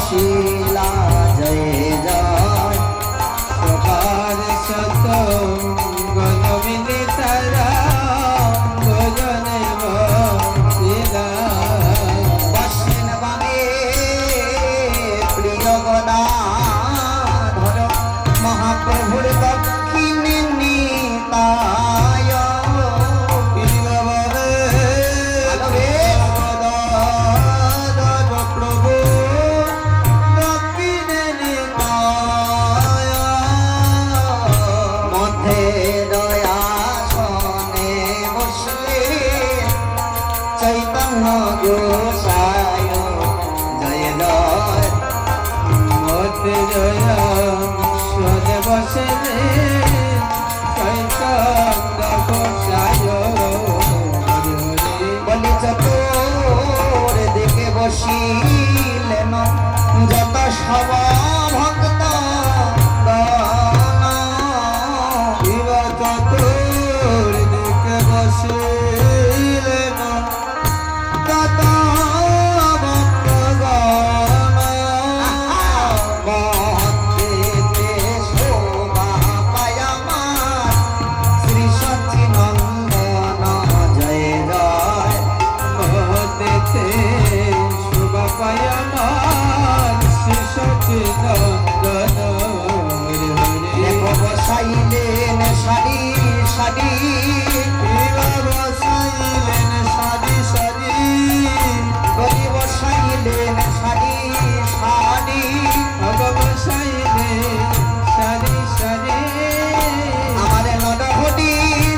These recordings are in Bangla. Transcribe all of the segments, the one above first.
শিলা জয় জয় সবার শত গণমিলে তারা ভজনে বসিলা বসেন বামে প্রিয় গদাধর মহাপ্রভুর দক্ষিণে নিতায় চৈতন্য গোসায় জয় জয় মতে জয় সদে বসে চৈতন্য গোসায় বলি চতুর দিকে বসিলেন যত সব ভক্ত চতুর দিকে বসিলেন তত ভক্তগণ মন্দিরে শোভা পায় আমার শ্রী সচ্চিদানন্দ জয় জয় মন্দিরে শোভা পায় আমার শ্রী সচ্চিদানন্দ বসাইলেন সারি সারি বসাইলেন সারি সারি গরি বসাইলেন সারি সারি বসাইলেন সারি সারি আমার নরহরি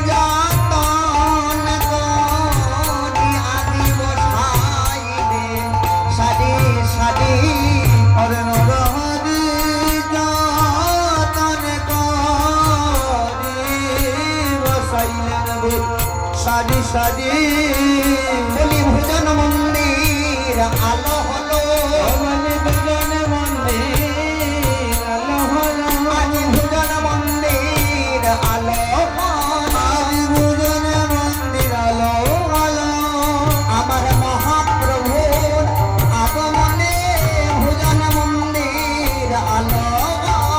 যাতন করি আদি বসাইলেন সারি সারি আর নরহরি যাতন করি বসাইলেন সারি সারি বলি ভোজন মন্দির আলো হলো বলি ভোজন মন্দির আলো হলো আজ ভোজন মন্দির আলো আজ ভোজন মন্দির আলো আলো আমার মহাপ্রভুর আগমনে ভোজন মন্দির আলো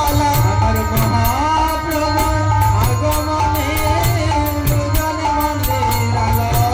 আলো আমার মহাপ্রভুর আগমনে ভোজন মন্দির আলো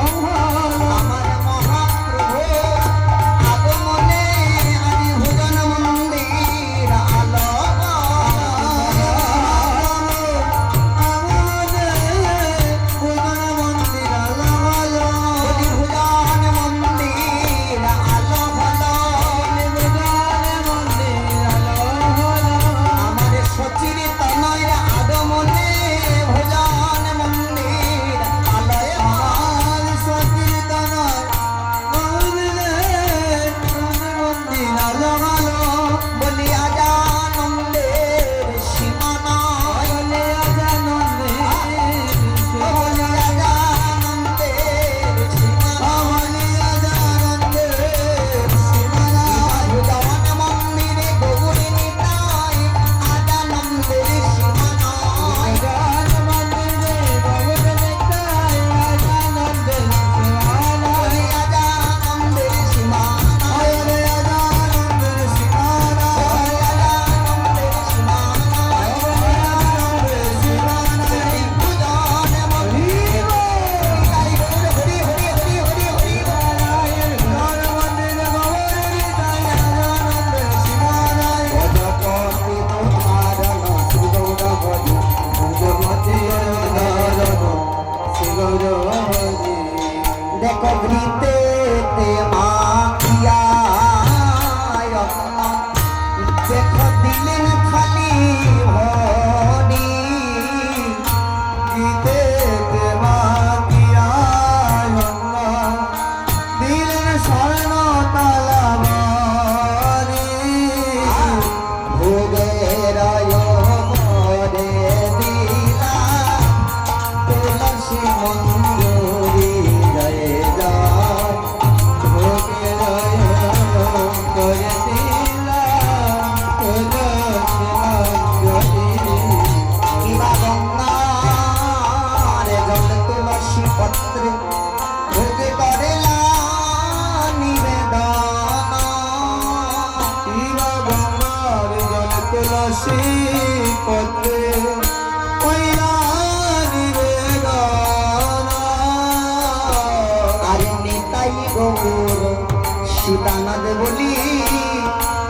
সীতানাথ বলি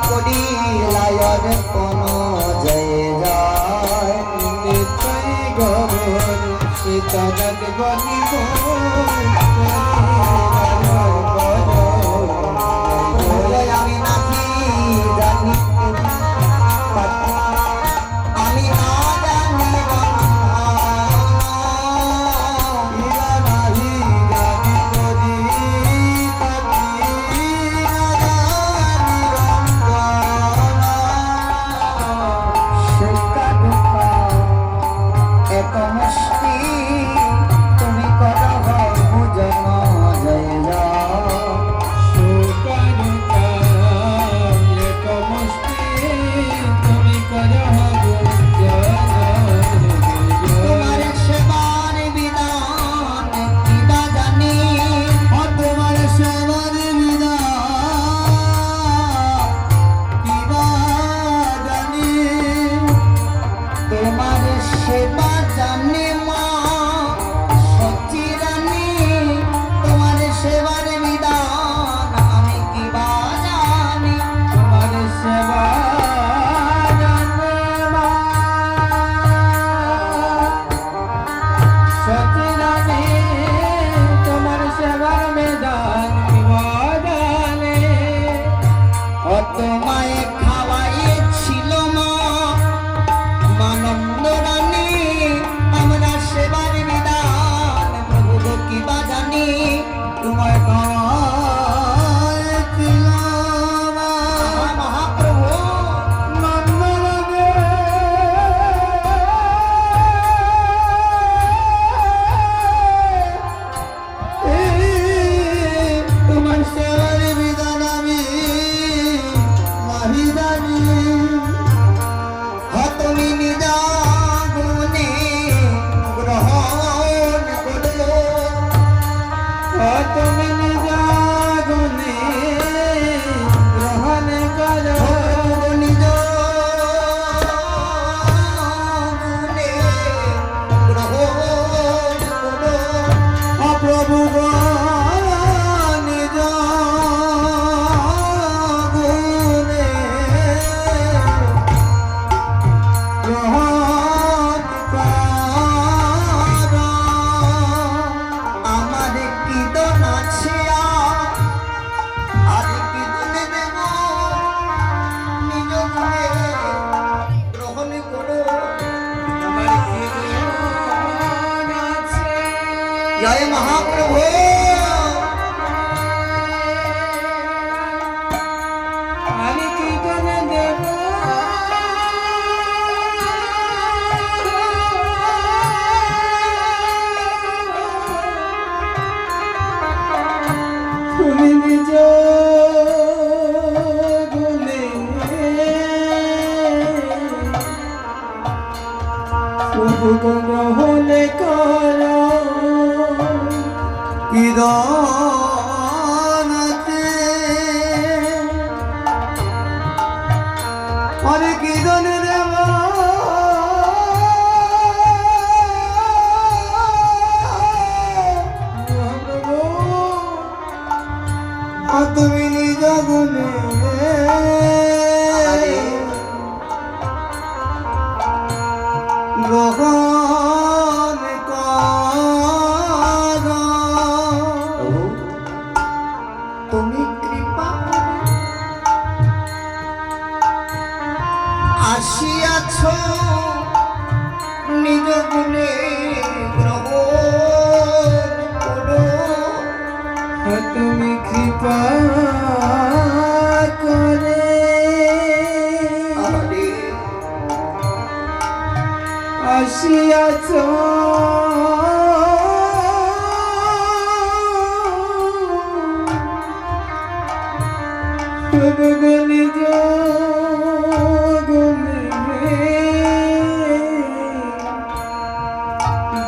করি লায়ন কোন জয় যায় নিতাই গৌর সীতানাথ বলি আমি নাকি জানি আমি না জানি একমষ্টি তুমি কর ভুজন জয় তোমার সেবার বিধান কিবা জানি তোমার সেবার বিধান কিবা জানি তোমার সেবা জানি মা সচি রানী তোমার সেবার বিধান আমি কিবা জানি তোমার সেবা জানে মা সচিরানী তোমার সেবার মেদান বিবাদানে তোমায় খাওয়াইছিল মা মানন্দ রানী আমরা সেবার বিধান প্রভু গো কিবা জানি তোমায় খাওয়াইছিল মা মহাপ্রভু নন্দলাগে তোমার সেবার বিধান আমি নাহি জানি তুমি নিজা গুণে গ্রহণ করো তুমি নিজা গুণে গ্রহণ করো নিজ গুণে গ্রহণ করো প্রভু গো নিজ গুণে গ্রহণ করো আমার কীর্তন আছে আর কীর্তনে দেব নিজ গুণে গ্রহণ করো আমার কীর্তন আছে জয় মহাপ্রভু আমি কীর্তন দেব তুমি নিজ গুণে প্রভু গ্রহণ করো কীর্তন আছে আরে কীর্তন দেব তুমি নিজ গুণে গ্রহণ করো তুমি কৃপা আসিয়াছ নিজ গুণে গ্রহণ করো তুমি কৃপা করে আরে আসিয়াছ প্রভু নিজ গুণে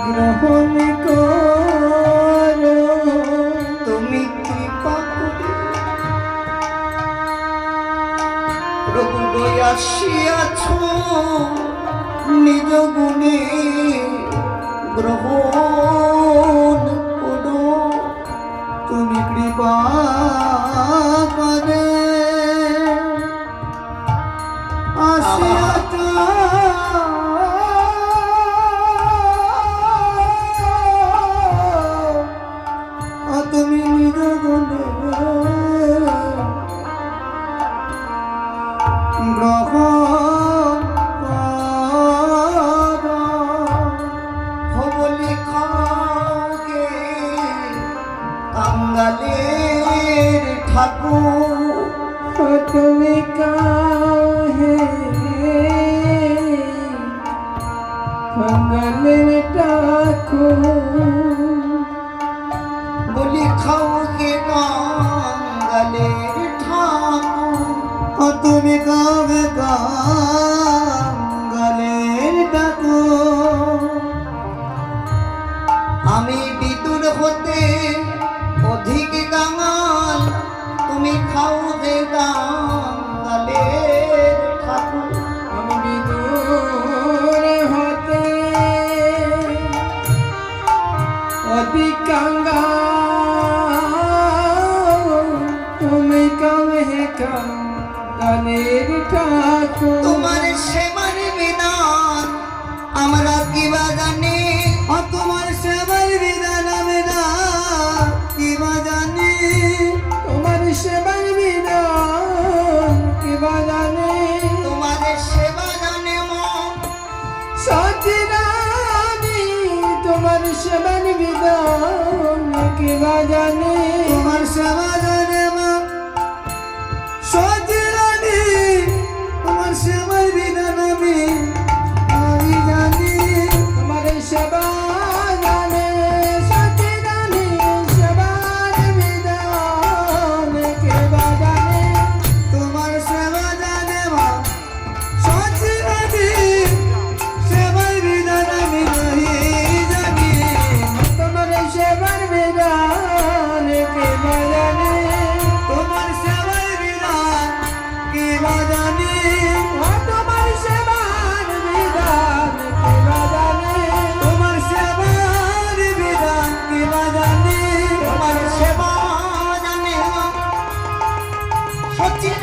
গ্রহণ করো তুমি কৃপা করে প্রভু আসিয়াছ নিজ গুণে গ্রহণ করো তুমি কৃপা তুমি কাহে কঙ্গালের ঠাকুর বলি খাও কে কাঙ্গালের ঠাকুর তুমি কাবে কাঙ্গালের ঠাকুর আমি বিদুর হতে অধিক কাঙাল তুমি খাও কে কাঙ্গালের ঠাকুর আমি বিদুর হতে অধিক কাঙ্গাল তুমি কাহে কাঙ্গালের ঠাকুর তোমার সেবার বিধান আমরা কিবা জানি তোমার সেবার বিধান আমরা কিবা জানি তোমার সেবার বিধান কিবা জানে তোমার সেবা জানে মন সচিরানি তোমার সেবার বিধান কিবা জানে তোমার সেবা জানে মন সচিরানি তোমার সেবার বিধান আমি জানি তোমার সেবা জানে সচিরানি সেবার বিধান কিবা জানে তোমার সেবা জানে মন সচিরানি সেবার বিধান আমি নাহি জানি তোমার সেবার বিধান কিবা জানে তোমার সেবার বিধান কিবা জানি তোমার সেবার বিধান কিবা জানে তোমার সেবার বিধান কিবা জানি তোমার সেবা জানে সচিন